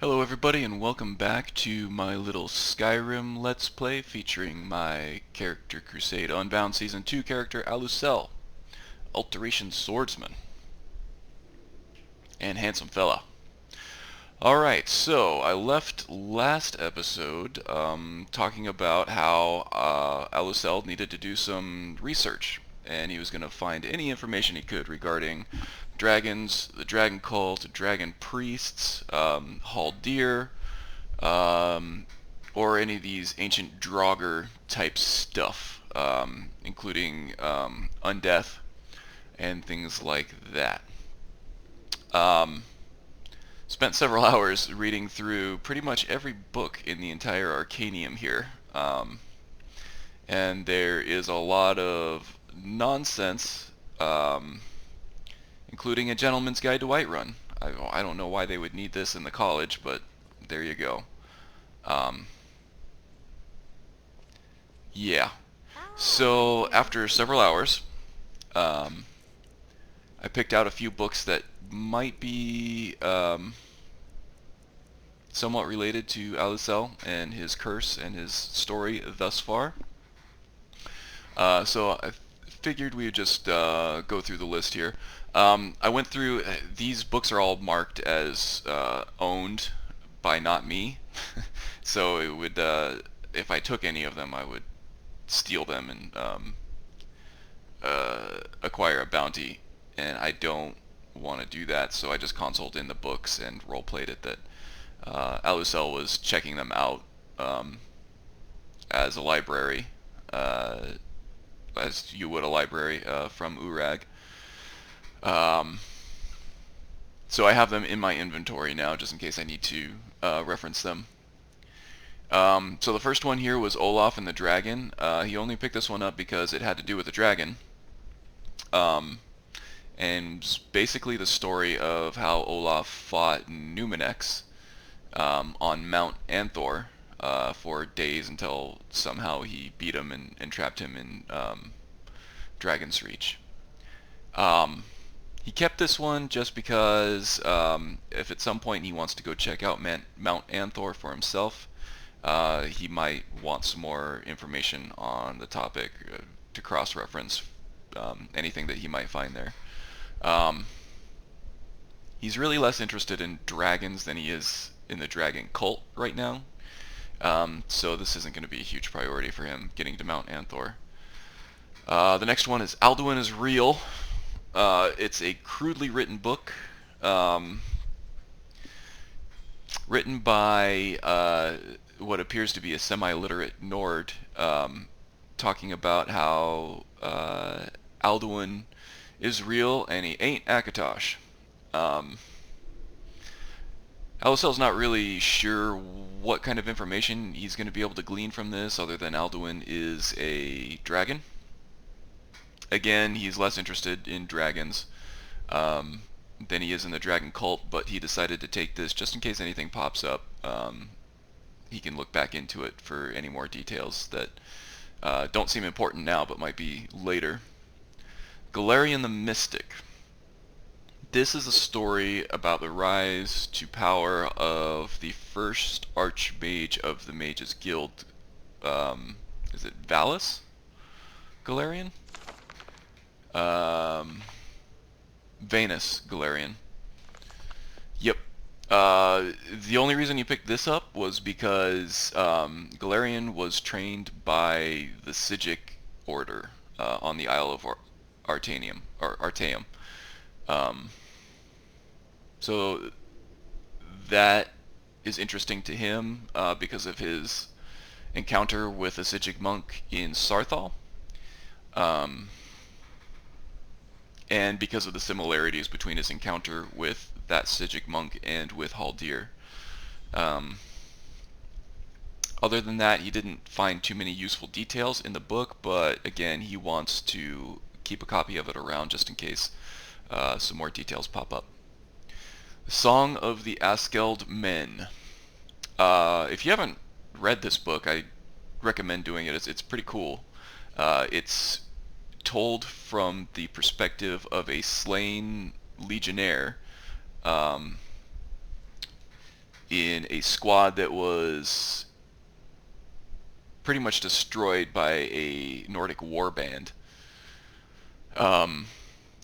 Hello everybody and welcome back to my little Skyrim Let's Play featuring my character Crusade Unbound Season 2 character Alusel, Alteration Swordsman, and handsome fella. Alright, so I left last episode talking about how Alusel needed to do some research, and he was going to find any information he could regarding dragons, the dragon cult, dragon priests, Halldir, or any of these ancient Draugr type stuff, including undeath and things like that. Spent several hours reading through pretty much every book in the entire Arcanium here, and there is a lot of nonsense, including a Gentleman's Guide to Whiterun. I don't know why they would need this in the college, but there you go. Yeah. So after several hours, I picked out a few books that might be somewhat related to Alusel and his curse and his story thus far. So I figured we would just go through the list here. I went through, these books are all marked as owned by not me. So it would, if I took any of them, I would steal them and acquire a bounty. And I don't want to do that, so I just consoled in the books and roleplayed it that Alusel was checking them out as a library, as you would a library from Urag. So I have them in my inventory now, just in case I need to reference them. So the first one here was Olaf and the Dragon. He only picked this one up because it had to do with the dragon. And basically the story of how Olaf fought Numenex on Mount Anthor for days until somehow he beat him and trapped him in Dragon's Reach. He kept this one just because if at some point he wants to go check out Mount Anthor for himself, he might want some more information on the topic to cross-reference anything that he might find there. He's really less interested in dragons than he is in the dragon cult right now, so this isn't going to be a huge priority for him getting to Mount Anthor. The next one is Alduin is Real. It's a crudely written book, written by what appears to be a semi-literate Nord, talking about how Alduin is real and he ain't Akatosh. Alusel's not really sure what kind of information he's going to be able to glean from this other than Alduin is a dragon. Again, he's less interested in dragons than he is in the dragon cult, but he decided to take this just in case anything pops up. He can look back into it for any more details that don't seem important now but might be later. Galarian the Mystic. This is a story about the rise to power of the first Archmage of the Mages Guild. Is it Valus? Galarian? Venus Galarian. Yep. The only reason you picked this up was because Galarian was trained by the Sigic Order on the Isle of Artaeum. So that is interesting to him because of his encounter with a Sigic monk in Sarthal, and because of the similarities between his encounter with that Sigic monk and with Halldir. Other than that, he didn't find too many useful details in the book, but again, he wants to keep a copy of it around just in case some more details pop up. Song of the Askeld Men. If you haven't read this book, I recommend doing it. It's pretty cool. It's told from the perspective of a slain legionnaire in a squad that was pretty much destroyed by a Nordic warband.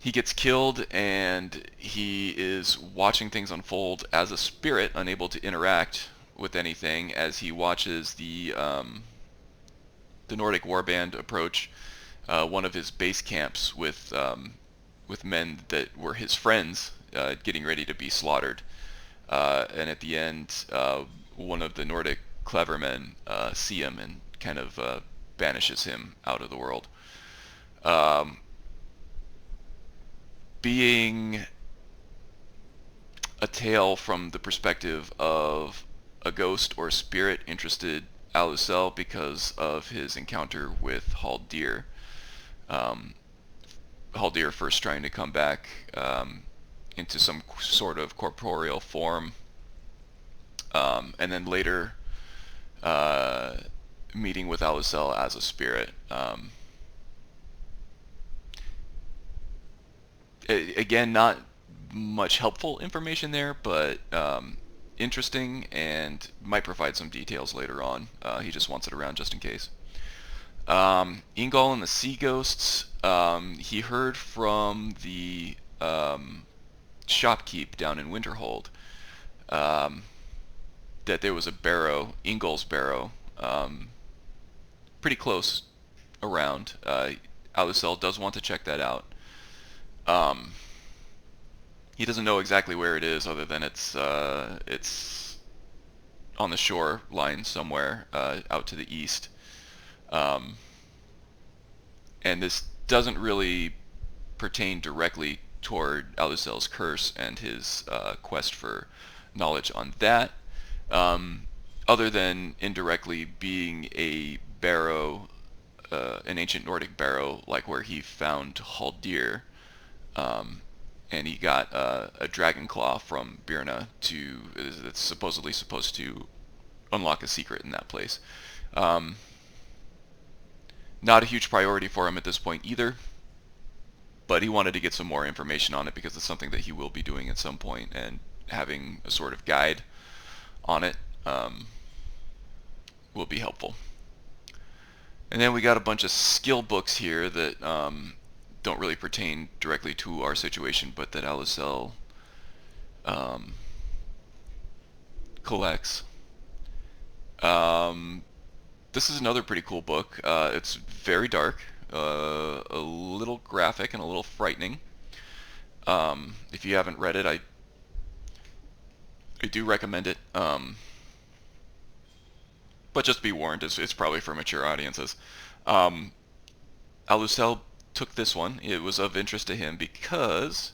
He gets killed, and he is watching things unfold as a spirit, unable to interact with anything, as he watches the Nordic warband approach one of his base camps with men that were his friends, getting ready to be slaughtered. And at the end, one of the Nordic clever men see him and kind of banishes him out of the world. Being a tale from the perspective of a ghost or spirit interested Alusel because of his encounter with Halldir. Halldir first trying to come back into some sort of corporeal form, and then later meeting with Allusel as a spirit. Again, not much helpful information there, but interesting, and might provide some details later on. He just wants it around just in case. Ingol and the Sea Ghosts. He heard from the shopkeep down in Winterhold that there was a barrow, Ingol's barrow, pretty close around. Alusel does want to check that out. He doesn't know exactly where it is, other than it's on the shore line somewhere out to the east. And this doesn't really pertain directly toward Alusel's curse and his quest for knowledge on that, other than indirectly being a barrow, an ancient Nordic barrow, like where he found Halldir, and he got a dragon claw from Birna that's supposedly supposed to unlock a secret in that place. Not a huge priority for him at this point either, but he wanted to get some more information on it because it's something that he will be doing at some point, and having a sort of guide on it will be helpful. And then we got a bunch of skill books here that don't really pertain directly to our situation, but that Alusel collects. This is another pretty cool book. It's very dark, a little graphic, and a little frightening. If you haven't read it, I do recommend it. But just be warned, it's probably for mature audiences. Alusel took this one. It was of interest to him because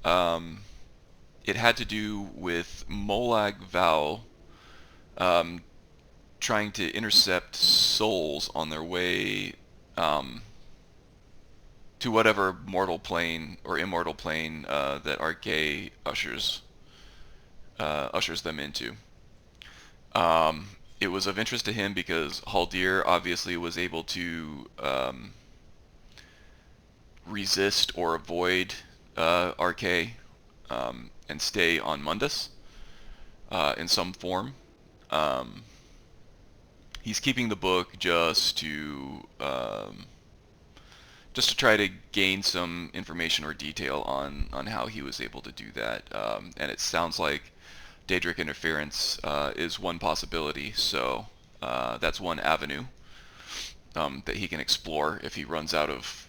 it had to do with Molag Val trying to intercept souls on their way to whatever mortal plane or immortal plane that Arche ushers them into. It was of interest to him because Halldir obviously was able to resist or avoid Arche and stay on Mundus in some form. He's keeping the book just to try to gain some information or detail on how he was able to do that. And it sounds like Daedric interference is one possibility, so that's one avenue that he can explore if he runs out of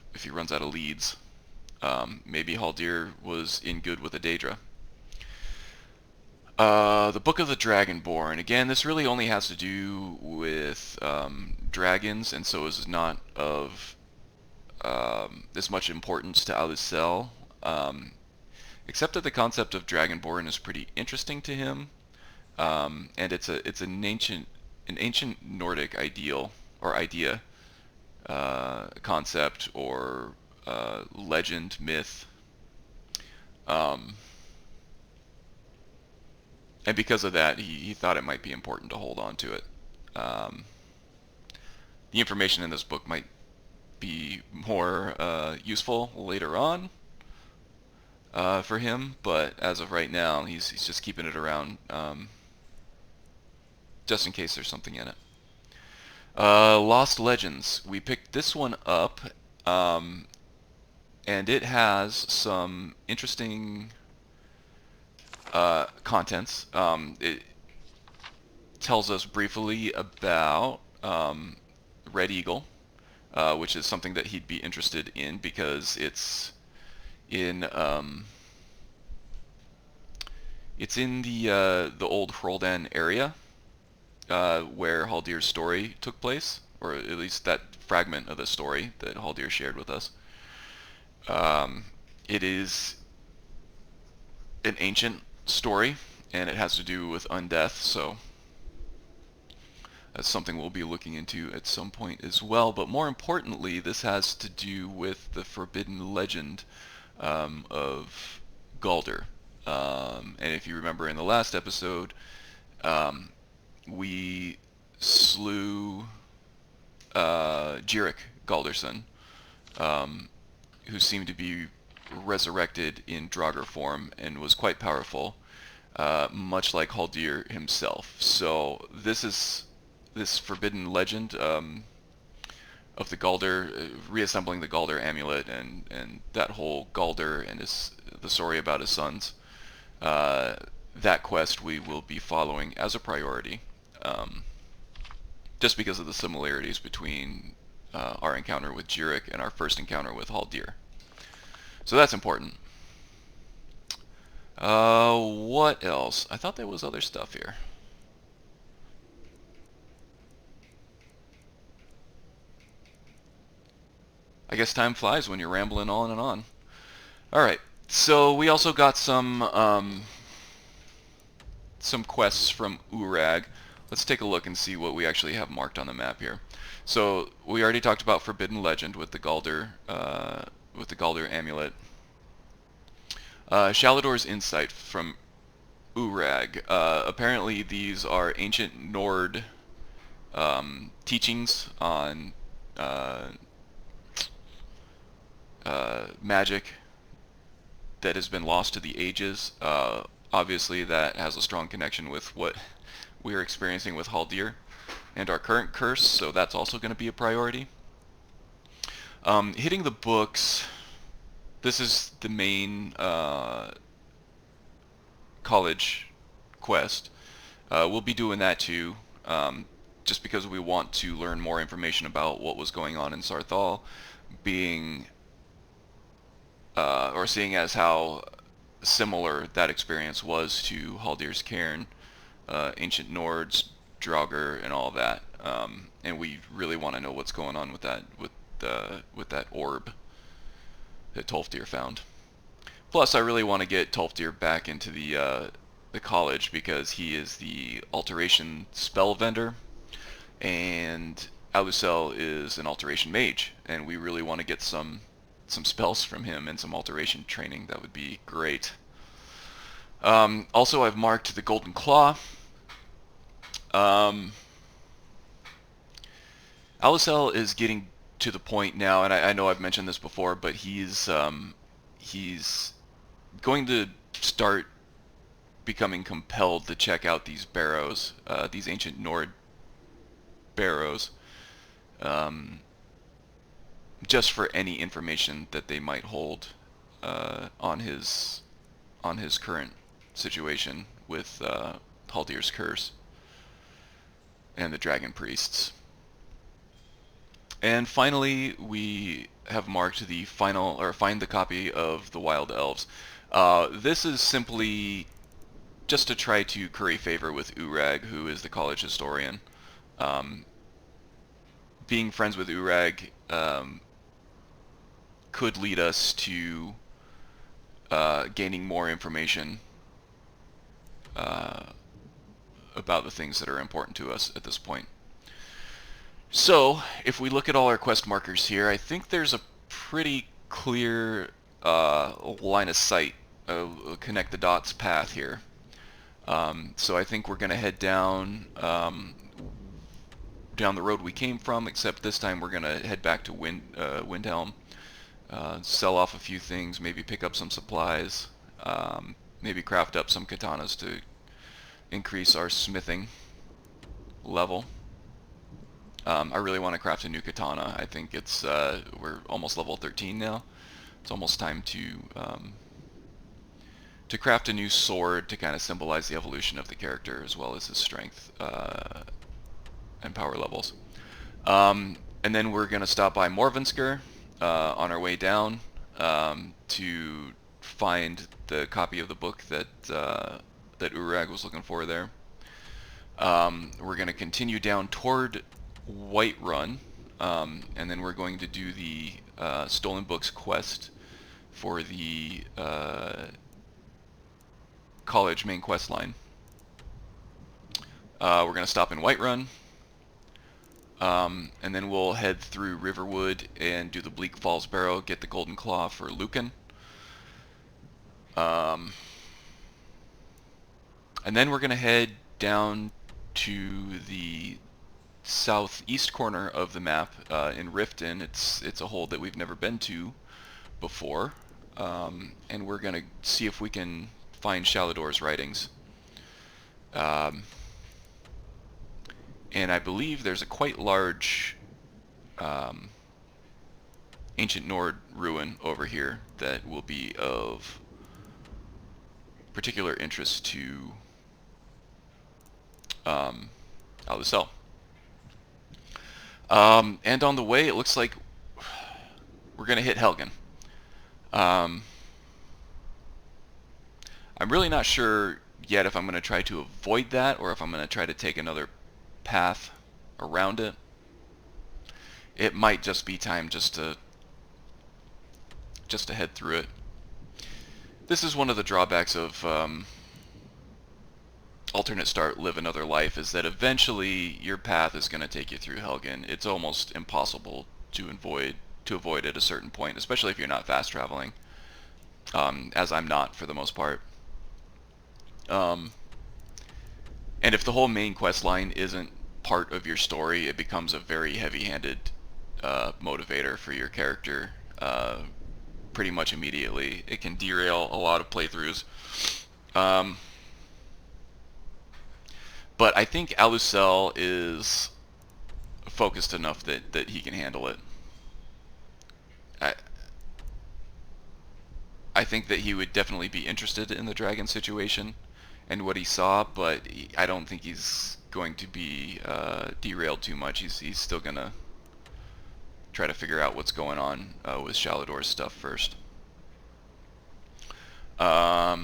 leads. Maybe Halldir was in good with a Daedra. The Book of the Dragonborn. Again, this really only has to do with dragons, and so is not of this much importance to Alusel. Except that the concept of Dragonborn is pretty interesting to him, and it's an ancient Nordic ideal or idea, concept or legend, myth. And because of that, he thought it might be important to hold on to it. The information in this book might be more useful later on for him, but as of right now, he's just keeping it around just in case there's something in it. Lost Legends. We picked this one up, and it has some interesting contents. It tells us briefly about Red Eagle, which is something that he'd be interested in because it's in the old Hroldan area where Halldir's story took place, or at least that fragment of the story that Halldir shared with us. It is an ancient story, and it has to do with undeath, so that's something we'll be looking into at some point as well. But more importantly, this has to do with the forbidden legend of Galdir. And if you remember in the last episode, we slew Jirik Galdirson, who seemed to be resurrected in Draugr form and was quite powerful, much like Halldir himself. So this forbidden legend of the Galdir, reassembling the Galdir amulet, and that whole Galdir and the story about his sons. That quest we will be following as a priority, just because of the similarities between our encounter with Jirik and our first encounter with Halldir. So that's important. What else? I thought there was other stuff here. I guess time flies when you're rambling on and on. Alright, so we also got some quests from Urag. Let's take a look and see what we actually have marked on the map here. So we already talked about Forbidden Legend with the Galdir amulet. Shalador's Insight from Urag. Apparently these are ancient Nord teachings on magic that has been lost to the ages. Obviously that has a strong connection with what we're experiencing with Halldir and our current curse, so that's also going to be a priority. Hitting the books, this is the main college quest. We'll be doing that too, just because we want to learn more information about what was going on in Sarthal, being or seeing as how similar that experience was to Halldir's Cairn, ancient Nords, Draugr, and all that. And we really want to know what's going on with that orb that Tolfdir found. Plus, I really want to get Tolfdir back into the college because he is the alteration spell vendor, and Alusell is an alteration mage, and we really want to get some spells from him and some alteration training. That would be great. Also, I've marked the Golden Claw. Allusel is getting to the point now, and I know I've mentioned this before, but he's going to start becoming compelled to check out these barrows, these ancient Nord barrows, just for any information that they might hold on his current situation with Halldir's curse and the dragon priests. And finally, we have marked the find the copy of the Wild Elves. This is simply just to try to curry favor with Urag, who is the college historian. Being friends with Urag could lead us to gaining more information about the things that are important to us at this point. So, if we look at all our quest markers here, I think there's a pretty clear line of sight, connect the dots path here. So I think we're going to head down the road we came from, except this time we're going to head back to Windhelm, sell off a few things, maybe pick up some supplies, maybe craft up some katanas to increase our smithing. level. I really want to craft a new katana. I think it's we're almost level 13 now. It's almost time to craft a new sword to kind of symbolize the evolution of the character as well as his strength and power levels. And then we're going to stop by Morvensker on our way down to find the copy of the book that that Urag was looking for there. We're going to continue down toward Whiterun, and then we're going to do the Stolen Books quest for the college main quest line. We're going to stop in Whiterun, and then we'll head through Riverwood and do the Bleak Falls Barrow, get the Golden Claw for Lucan. And then we're going to head down to the southeast corner of the map in Riften. It's a hold that we've never been to before, and we're going to see if we can find Shalador's writings. And I believe there's a quite large ancient Nord ruin over here that will be of particular interest to Alusell. And on the way, it looks like we're going to hit Helgen. I'm really not sure yet if I'm going to try to avoid that or if I'm going to try to take another path around it. It might just be time just to head through it. This is one of the drawbacks of alternate start, live another life, is that eventually your path is going to take you through Helgen. It's almost impossible to avoid at a certain point, especially if you're not fast traveling, as I'm not for the most part. And if the whole main quest line isn't part of your story, it becomes a very heavy-handed motivator for your character pretty much immediately. It can derail a lot of playthroughs. But I think Alusell is focused enough that he can handle it. I think that he would definitely be interested in the dragon situation and what he saw, but I don't think he's going to be derailed too much. He's still going to try to figure out what's going on with Shalador's stuff first. Yeah,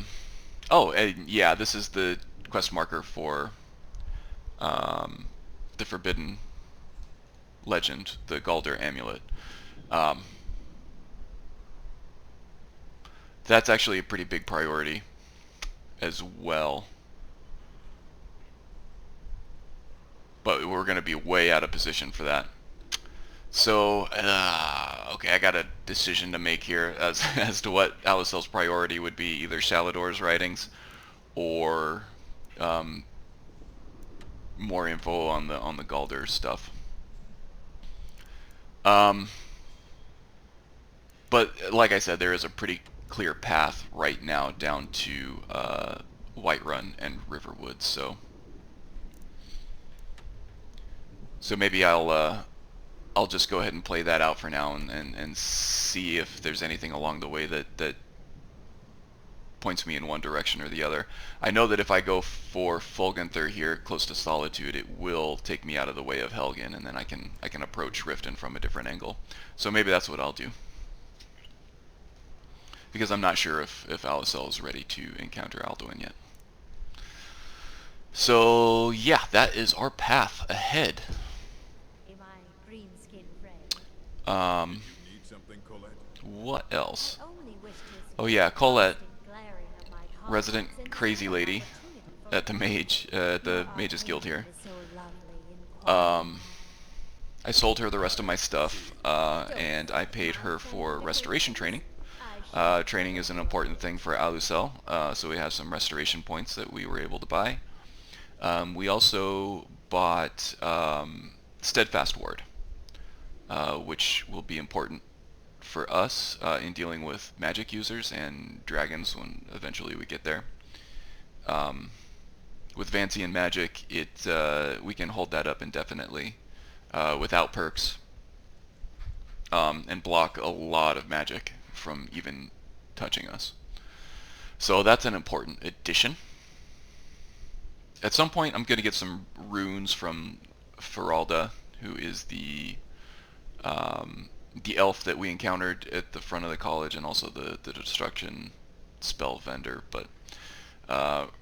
this is the quest marker for the Forbidden Legend, the Galdir Amulet. That's actually a pretty big priority as well. But we're going to be way out of position for that. So, okay, I got a decision to make here as to what Alusell's priority would be, either Shalador's writings or more info on the Galdir stuff. But like I said, there is a pretty clear path right now down to Whiterun and Riverwood, so maybe I'll just go ahead and play that out for now and see if there's anything along the way that points me in one direction or the other. I know that if I go for Fulganther here, close to Solitude, it will take me out of the way of Helgen, and then I can approach Riften from a different angle. So maybe that's what I'll do, because I'm not sure if Alusell is ready to encounter Alduin yet. So yeah, that is our path ahead. What else? Oh yeah, Colette, resident crazy lady at the Mages Guild here. I sold her the rest of my stuff, and I paid her for restoration training. Training is an important thing for Alusell, so we have some restoration points that we were able to buy. We also bought Steadfast Ward, which will be important for us in dealing with magic users and dragons when eventually we get there. with Vancian magic, we can hold that up indefinitely without perks, and block a lot of magic from even touching us. So that's an important addition. At some point, I'm going to get some runes from Feralda, who is the elf that we encountered at the front of the college, and also the destruction spell vendor. But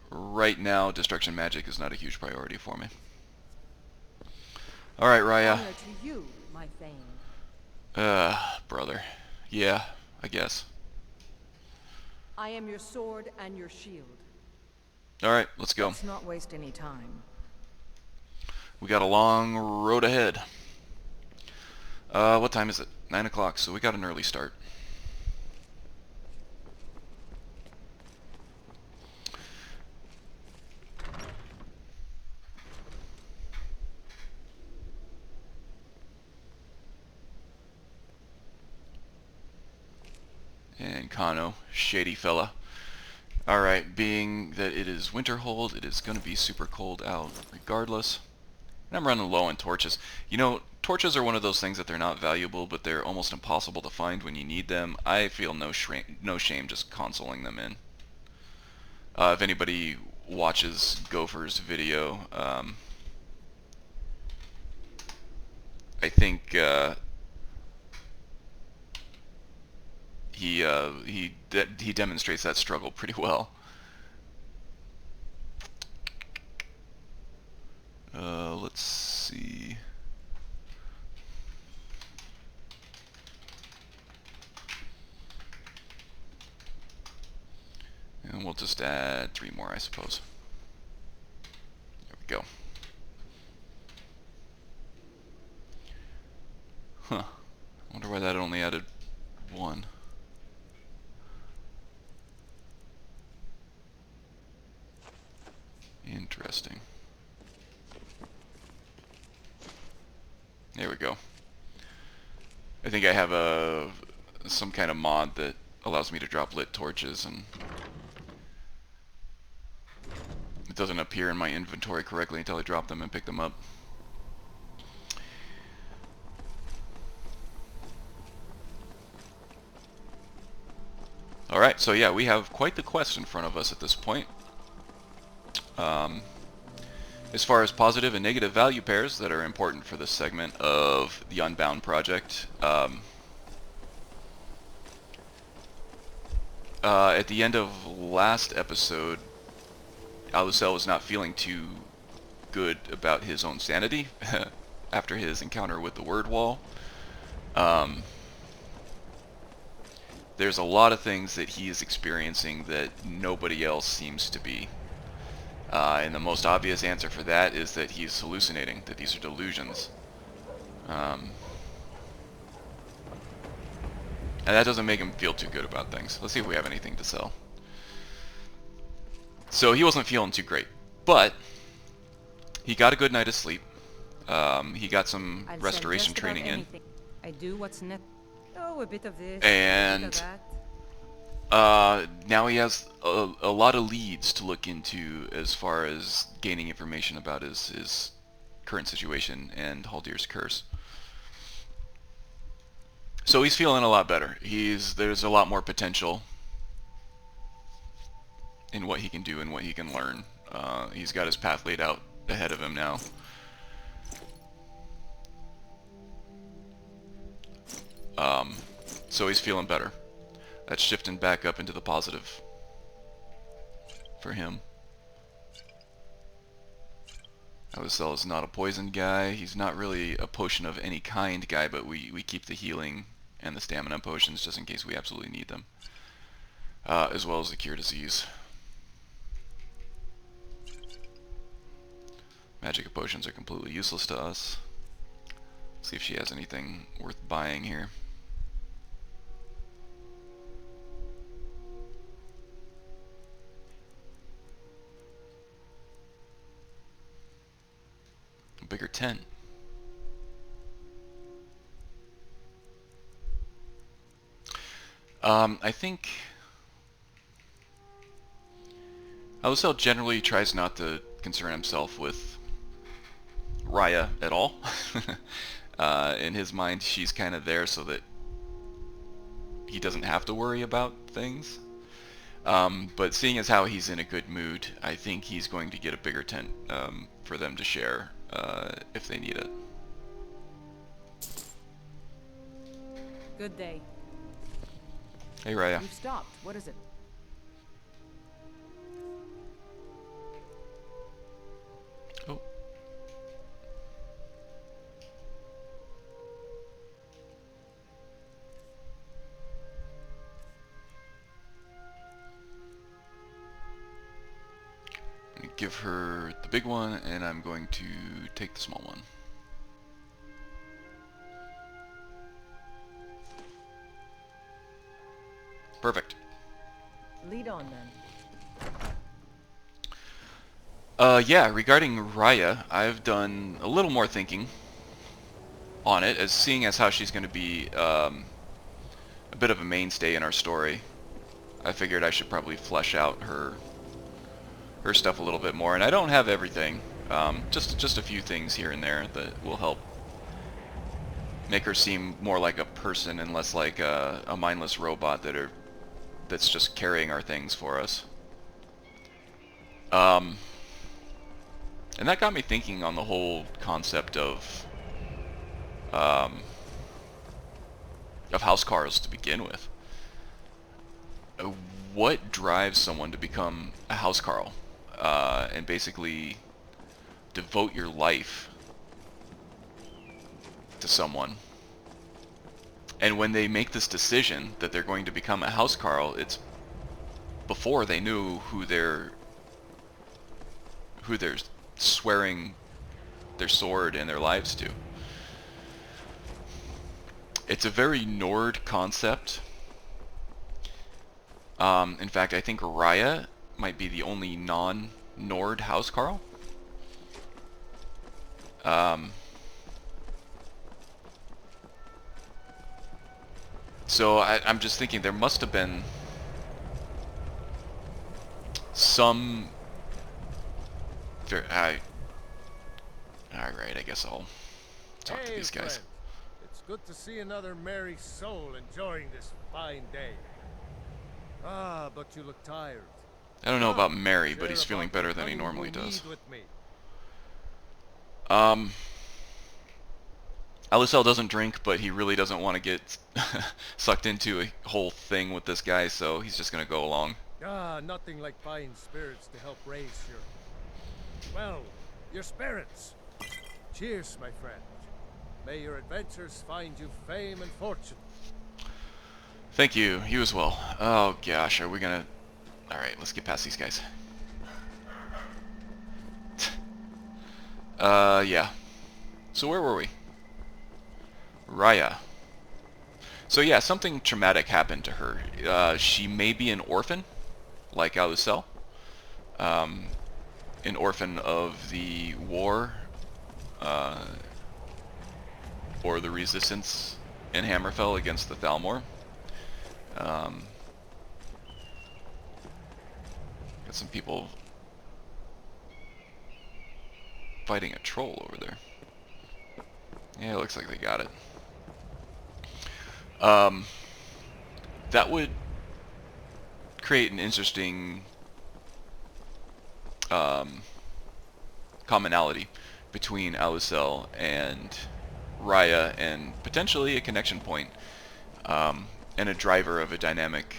right now, destruction magic is not a huge priority for me. All right, Raya. Honor to you, my thane. Brother. Yeah, I guess. I am your sword and your shield. All right, let's go. Let's not waste any time. We got a long road ahead. What time is it? 9 o'clock, so we got an early start. And Kano, shady fella. Alright, being that it is Winterhold, it is going to be super cold out regardless. And I'm running low on torches. You know, torches are one of those things that they're not valuable, but they're almost impossible to find when you need them. I feel no shame just consoling them in. If anybody watches Gopher's video, I think he demonstrates that struggle pretty well. Let's see. And we'll just add 3 more, I suppose. There we go. Huh. I wonder why that only added 1. Interesting. There we go. I think I have some kind of mod that allows me to drop lit torches, and it doesn't appear in my inventory correctly until I drop them and pick them up. Alright, so yeah, we have quite the quest in front of us at this point. As far as positive and negative value pairs that are important for this segment of the Unbound project, at the end of last episode, Allusel was not feeling too good about his own sanity after his encounter with the word wall. There's a lot of things that he is experiencing that nobody else seems to be. And the most obvious answer for that is that he's hallucinating, that these are delusions. And that doesn't make him feel too good about things. Let's see if we have anything to sell. So he wasn't feeling too great, but he got a good night of sleep. He got some restoration training in. I do what's net. Oh, a bit of this, and a bit of that. Now he has a lot of leads to look into as far as gaining information about his current situation and Halldir's curse. So he's feeling a lot better. There's a lot more potential in what he can do and what he can learn. He's got his path laid out ahead of him now. So he's feeling better. That's shifting back up into the positive for him. Alusell is not a poison guy. He's not really a potion of any kind guy, but we keep the healing and the stamina potions just in case we absolutely need them. As well as the cure disease. Magic potions are completely useless to us. See if she has anything worth buying here. A bigger tent. I think Alusell generally tries not to concern himself with Raya at all. In his mind, she's kind of there so that he doesn't have to worry about things. But seeing as how he's in a good mood, I think he's going to get a bigger tent for them to share if they need it. Good day. Hey, Raya. You've stopped. What is it? Oh. I'm going to give her the big one, and I'm going to take the small one. Perfect. Lead on then. Yeah, regarding Raya, I've done a little more thinking on it, as seeing as how she's going to be a bit of a mainstay in our story. I figured I should probably flesh out her stuff a little bit more, and I don't have everything. Just a few things here and there that will help make her seem more like a person and less like a mindless robot that's just carrying our things for us. And that got me thinking on the whole concept of housecarls to begin with. What drives someone to become a housecarl and basically devote your life to someone? And when they make this decision that they're going to become a housecarl, it's before they knew who they're swearing their sword and their lives to. It's a very Nord concept. In fact, I think Raya might be the only non-Nord housecarl. So I'm just thinking there must have been some... Alright, I guess I'll talk to these guys. Friend. It's good to see another merry soul enjoying this fine day. Ah, but you look tired. I don't know about Mary, but he's feeling better than he normally does. With me. Allusel doesn't drink, but he really doesn't want to get sucked into a whole thing with this guy, so he's just going to go along. Ah, nothing like fine spirits to help raise your spirits. Cheers, my friend. May your adventures find you fame and fortune. Thank you. You as well. Oh gosh, are we gonna... Alright, let's get past these guys. Yeah. So where were we? Raya. So yeah, something traumatic happened to her. She may be an orphan, like Alusel. An orphan of the war, or the resistance in Hammerfell against the Thalmor. Got some people fighting a troll over there. Yeah, it looks like they got it. That would create an interesting commonality between Alusel and Raya, and potentially a connection point, and a driver of a dynamic,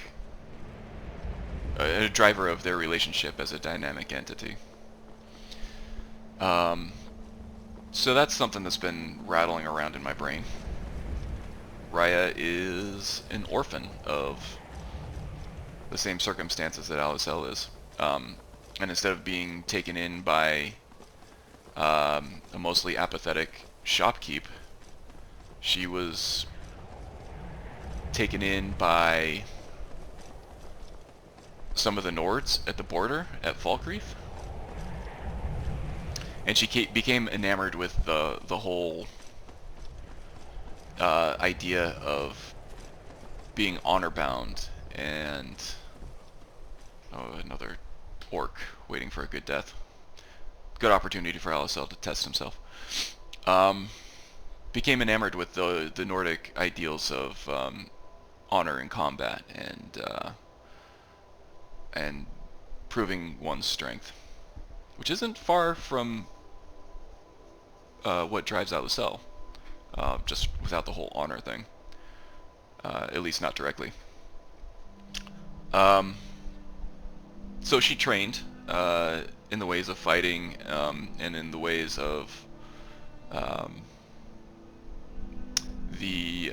a driver of their relationship as a dynamic entity. So that's something that's been rattling around in my brain. Raya is an orphan of the same circumstances that Alusel is. And instead of being taken in by a mostly apathetic shopkeep, she was taken in by some of the Nords at the border at Falkreath. And she became enamored with the whole idea of being honor-bound and... Oh, another orc waiting for a good death. good opportunity for Allusel to test himself. Became enamored with the Nordic ideals of honor in combat and proving one's strength, which isn't far from what drives Alusel, just without the whole honor thing, at least not directly. So she trained in the ways of fighting and in the ways of the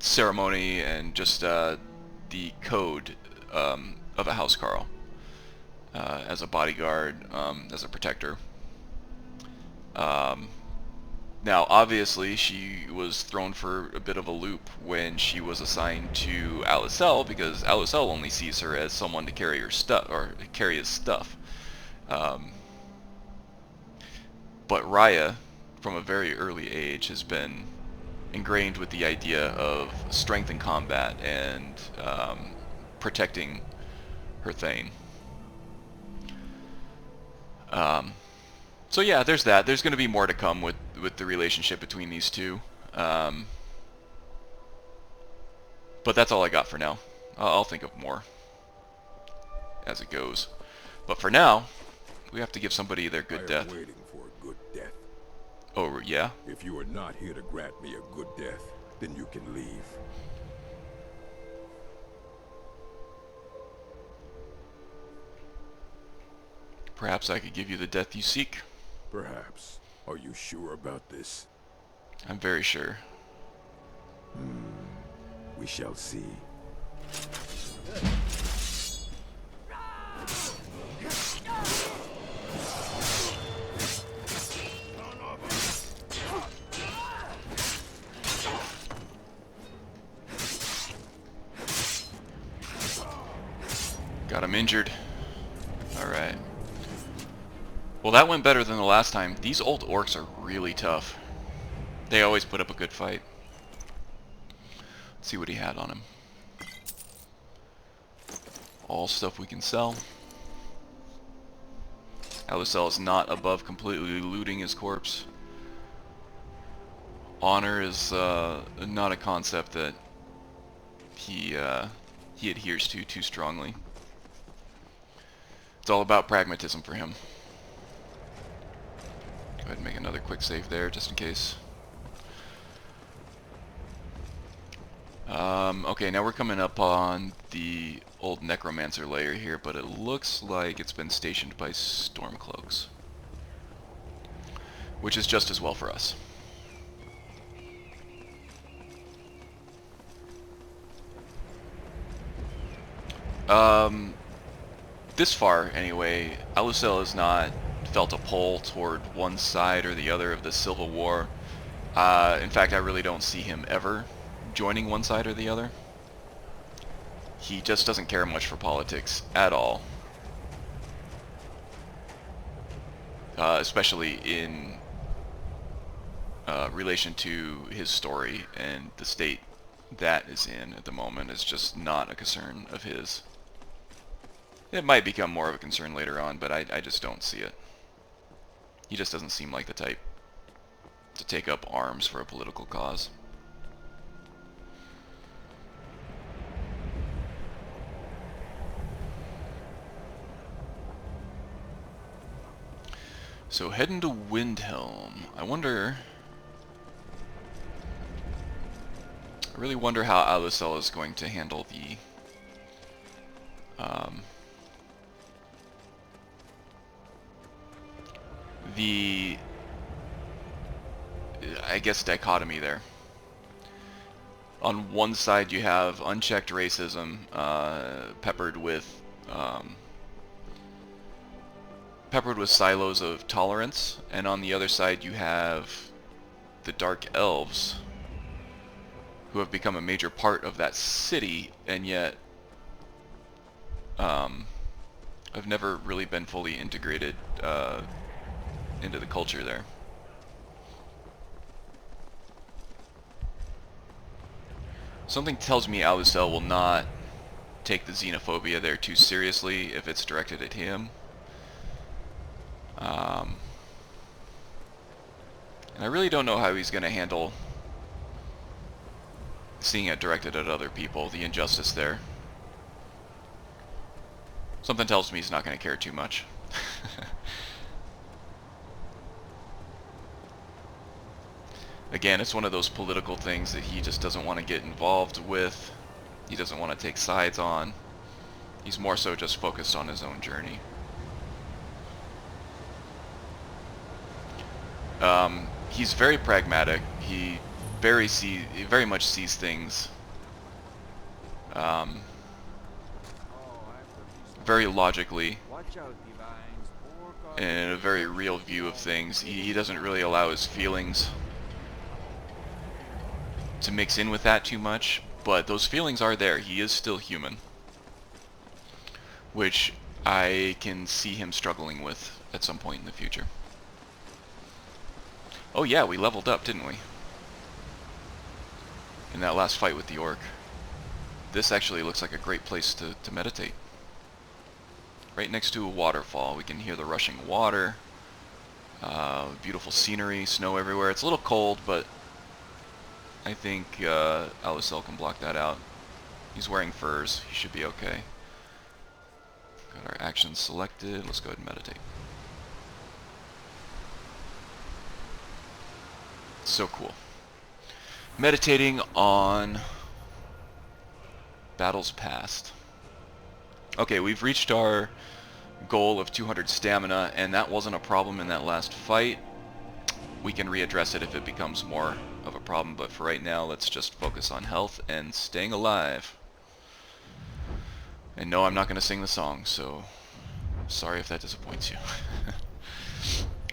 ceremony and just the code of a housecarl, as a bodyguard, as a protector. Now, obviously, she was thrown for a bit of a loop when she was assigned to Alusel, because Alusel only sees her as someone to carry her stuff, or carry his stuff. But Raya, from a very early age, has been ingrained with the idea of strength in combat and protecting her Thane. So yeah, there's that. There's going to be more to come with the relationship between these two. But that's all I got for now. I'll think of more as it goes. But for now, we have to give somebody their good death. I am waiting for a good death. Oh, yeah? If you are not here to grant me a good death, then you can leave. Perhaps I could give you the death you seek. Perhaps. Are you sure about this? I'm very sure. We shall see. Got him injured. Alright. Well, that went better than the last time. These old orcs are really tough. They always put up a good fight. Let's see what he had on him. All stuff we can sell. Allusel is not above completely looting his corpse. Honor is not a concept that he adheres to too strongly. It's all about pragmatism for him. Go ahead and make another quick save there, just in case. Okay, now we're coming up on the old necromancer layer here, but it looks like it's been stationed by stormcloaks, which is just as well for us. This far, anyway, Alusel has not felt a pull toward one side or the other of the Civil War. In fact, I really don't see him ever joining one side or the other. He just doesn't care much for politics at all. Especially in relation to his story, and the state that is in at the moment is just not a concern of his. It might become more of a concern later on, but I just don't see it. He just doesn't seem like the type to take up arms for a political cause. So heading to Windhelm. I really wonder how Alusel is going to handle the I guess dichotomy there. On one side you have unchecked racism, peppered with silos of tolerance, and on the other side you have the Dark Elves, who have become a major part of that city, and yet have never really been fully integrated into the culture there. Something tells me Alusel will not take the xenophobia there too seriously if it's directed at him. And I really don't know how he's going to handle seeing it directed at other people, the injustice there. Something tells me he's not going to care too much. Again, it's one of those political things that he just doesn't want to get involved with. He doesn't want to take sides on. He's more so just focused on his own journey. He's very pragmatic. He very much sees things very logically, and a very real view of things. He doesn't really allow his feelings to mix in with that too much, but those feelings are there. He is still human, which I can see him struggling with at some point in the future. Oh yeah, we leveled up, didn't we? In that last fight with the orc. This actually looks like a great place to meditate. Right next to a waterfall. We can hear the rushing water. Beautiful scenery, snow everywhere. It's a little cold, but I think Alusell can block that out. He's wearing furs. He should be okay. Got our actions selected. Let's go ahead and meditate. So cool. Meditating on battles past. Okay, we've reached our goal of 200 stamina, and that wasn't a problem in that last fight. We can readdress it if it becomes more of a problem, but for right now, let's just focus on health and staying alive. And no, I'm not going to sing the song, so sorry if that disappoints you.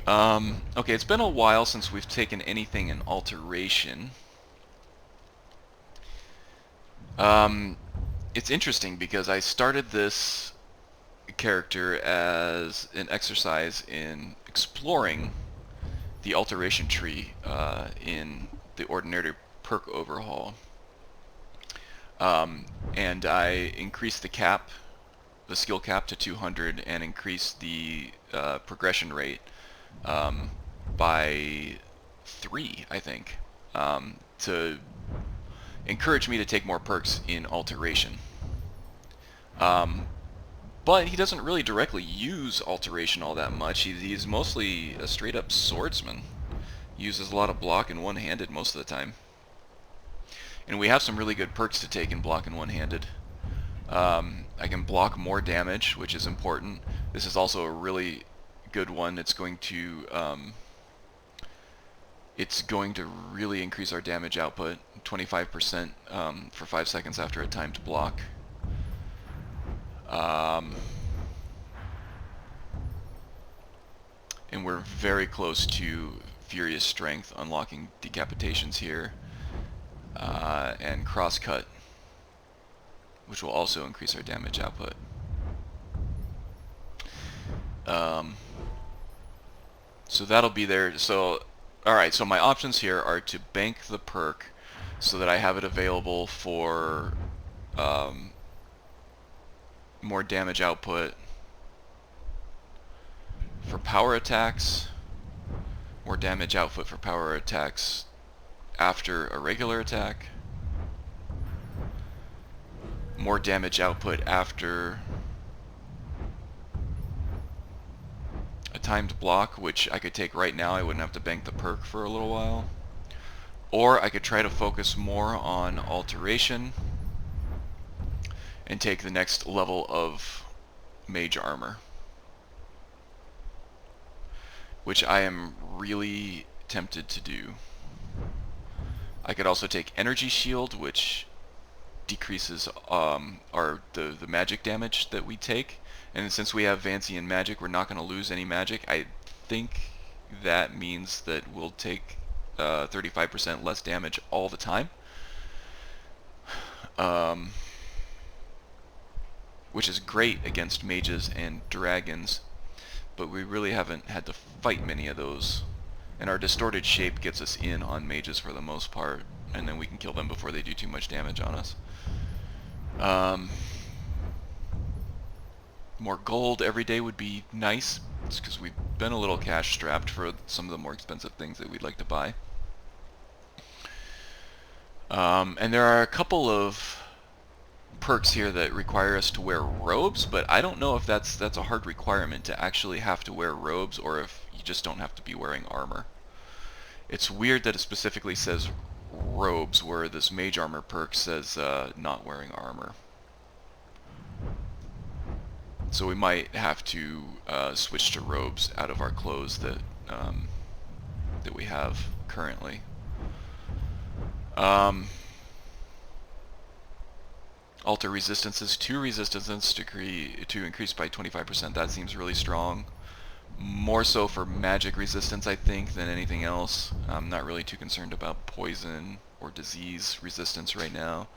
Okay, it's been a while since we've taken anything in alteration. It's interesting because I started this character as an exercise in exploring the alteration tree in the ordinary perk overhaul. And I increased the cap, the skill cap to 200, and increased the progression rate by 3, I think, to encourage me to take more perks in alteration. But he doesn't really directly use alteration all that much. He's mostly a straight up swordsman. He uses a lot of block and one-handed most of the time. And we have some really good perks to take in block and one-handed. I can block more damage, which is important. This is also a really good one. It's going to really increase our damage output, 25% for 5 seconds after a timed block. And we're very close to Furious Strength, unlocking decapitations here, and Crosscut, which will also increase our damage output. So that'll be there. So, alright, so my options here are to bank the perk so that I have it available for more damage output for power attacks, more damage output for power attacks after a regular attack, more damage output after a timed block, which I could take right now. I wouldn't have to bank the perk for a little while. Or I could try to focus more on alteration and take the next level of mage armor, which I am really tempted to do. I could also take energy shield, which decreases the magic damage that we take, and since we have Vancian magic, we're not going to lose any magic. I think that means that we'll take 35% less damage all the time, which is great against mages and dragons, but we really haven't had to fight many of those, and our distorted shape gets us in on mages for the most part, and then we can kill them before they do too much damage on us. More gold every day would be nice, It's because we've been a little cash strapped for some of the more expensive things that we'd like to buy. And there are a couple of perks here that require us to wear robes, but I don't know if that's a hard requirement to actually have to wear robes, or if you just don't have to be wearing armor. It's weird that it specifically says robes, where this mage armor perk says not wearing armor. So we might have to switch to robes out of our clothes that that we have currently. Alter resistances, 2 resistances to increase by 25%. That seems really strong. More so for magic resistance, I think, than anything else. I'm not really too concerned about poison or disease resistance right now.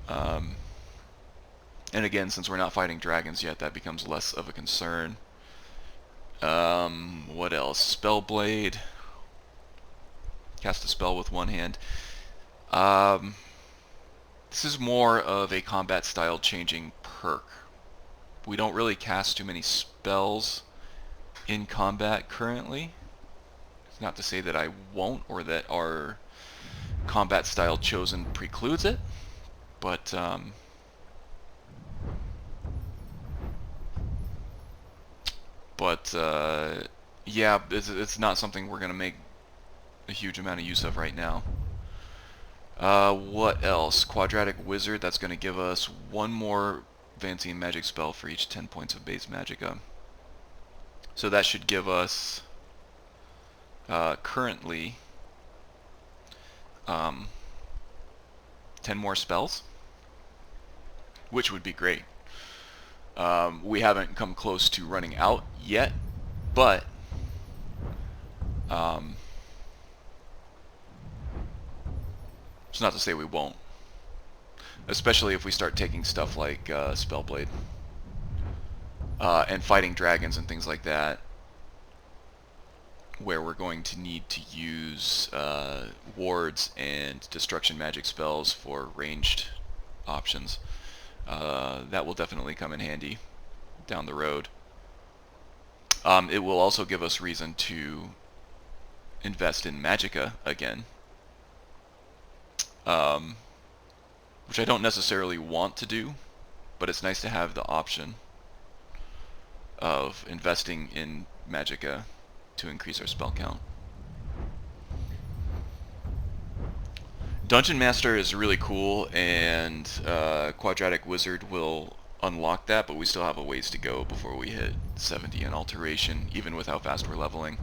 And again, since we're not fighting dragons yet, that becomes less of a concern. What else? Spellblade. Cast a spell with one hand. This is more of a combat style changing perk. We don't really cast too many spells in combat currently. It's not to say that I won't, or that our combat style chosen precludes it, but yeah, it's not something we're going to make a huge amount of use of right now. What else? Quadratic Wizard, that's going to give us one more Vancian magic spell for each 10 points of base magicka. So that should give us currently 10 more spells, which would be great. We haven't come close to running out yet, but it's not to say we won't. Especially if we start taking stuff like Spellblade and fighting dragons and things like that, where we're going to need to use wards and destruction magic spells for ranged options. That will definitely come in handy down the road. It will also give us reason to invest in magicka again, which I don't necessarily want to do, but it's nice to have the option of investing in magicka to increase our spell count. Dungeon Master is really cool, and Quadratic Wizard will unlock that, but we still have a ways to go before we hit 70 in Alteration, even with how fast we're leveling.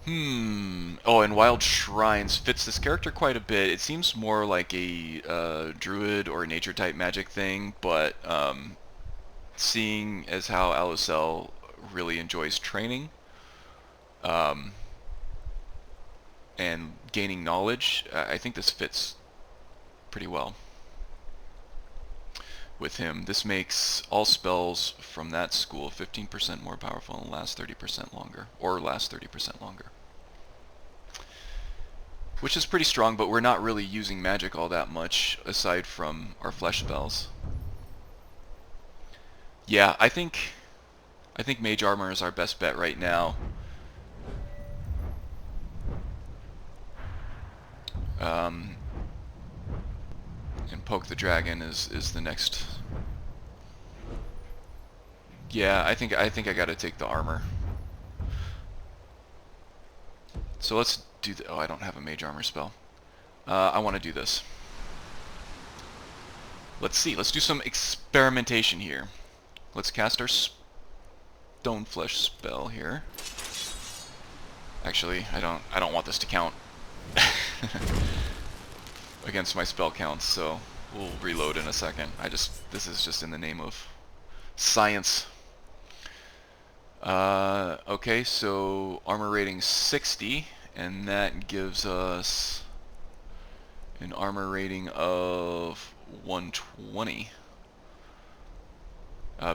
Oh, and Wild Shrines fits this character quite a bit. It seems more like a druid or nature type magic thing, but seeing as how Allusel really enjoys training and gaining knowledge, I think this fits pretty well with him. This makes all spells from that school 15% more powerful and last 30% longer, or last 30% longer. Which is pretty strong, but we're not really using magic all that much aside from our flesh spells. Yeah, I think mage armor is our best bet right now. And poke the dragon is the next. Yeah, I think I gotta take the armor. So let's do the. Oh, I don't have a mage armor spell. I want to do this. Let's see. Let's do some experimentation here. Let's cast our stone flesh spell here. Actually, I don't want this to count against my spell counts, so we'll reload in a second. This is just in the name of science. Okay, so armor rating 60, and that gives us an armor rating of 120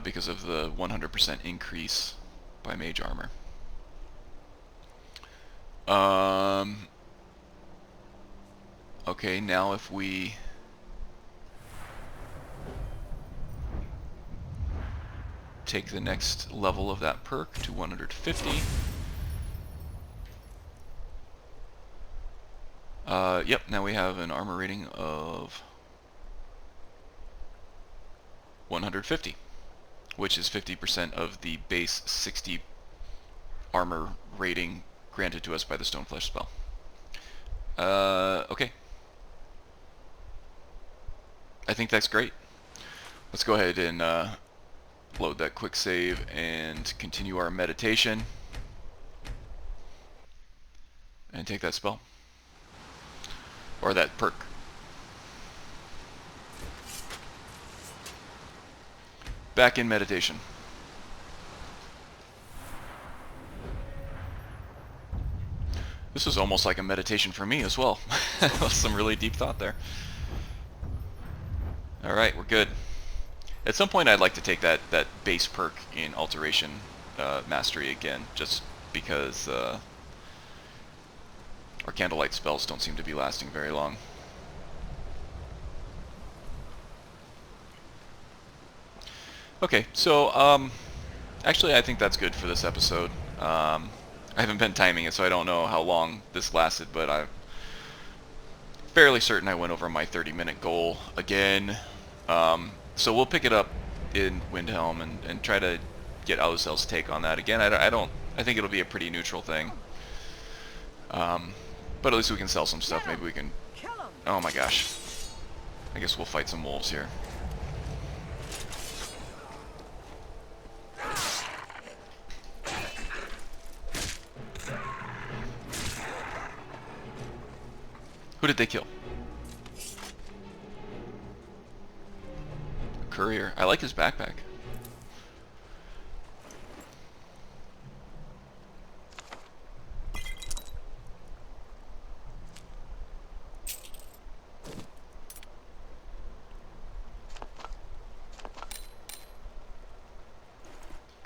because of the 100% increase by mage armor. Okay, now if we take the next level of that perk to 150. Yep, now we have an armor rating of 150, which is 50% of the base 60 armor rating granted to us by the Stoneflesh spell. Okay. I think that's great. Let's go ahead and load that quick save and continue our meditation and take that spell. Or that perk. Back in meditation. This was almost like a meditation for me as well. Some really deep thought there. Alright, we're good. At some point I'd like to take that base perk in Alteration Mastery again, just because our Candlelight spells don't seem to be lasting very long. Okay, so actually I think that's good for this episode. I haven't been timing it, so I don't know how long this lasted, but I'm fairly certain I went over my 30-minute goal again. So we'll pick it up in Windhelm and try to get Alusell's take on that again. I think it'll be a pretty neutral thing. But at least we can sell some stuff. Maybe we can... Oh my gosh. I guess we'll fight some wolves here. Who did they kill? Courier. I like his backpack.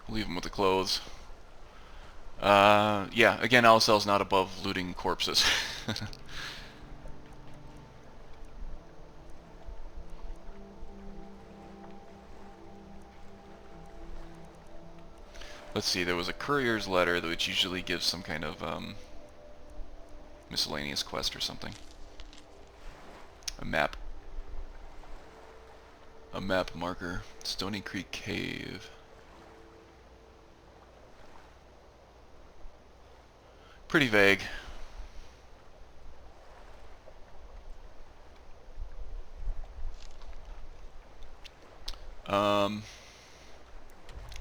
Leave him with the clothes. Yeah, again, Alusell's not above looting corpses. Let's see, there was a courier's letter which usually gives some kind of miscellaneous quest or something. A map. A map marker. Stony Creek Cave. Pretty vague.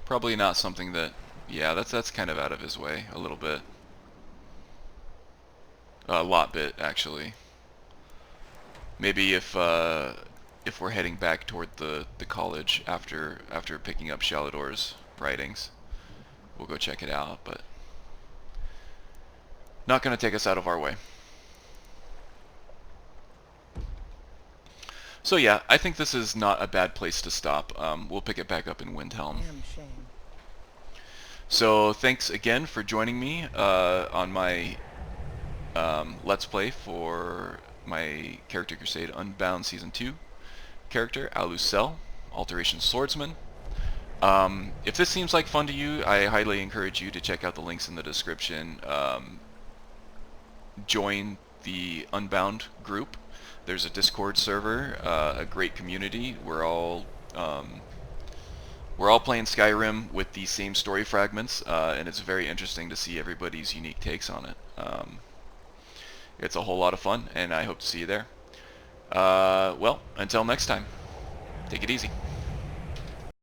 Probably not something that... Yeah, that's kind of out of his way a little bit. A lot bit, actually. Maybe if we're heading back toward the college after picking up Shalador's writings, we'll go check it out, but not going to take us out of our way. So yeah, I think this is not a bad place to stop. We'll pick it back up in Windhelm. So thanks again for joining me on my Let's Play for my Character Crusade Unbound Season 2 character, Alusel, Alteration Swordsman. If this seems like fun to you, I highly encourage you to check out the links in the description. Join the Unbound group. There's a Discord server, a great community. We're all playing Skyrim with the same story fragments, and it's very interesting to see everybody's unique takes on it. It's a whole lot of fun, and I hope to see you there. Well, until next time, take it easy.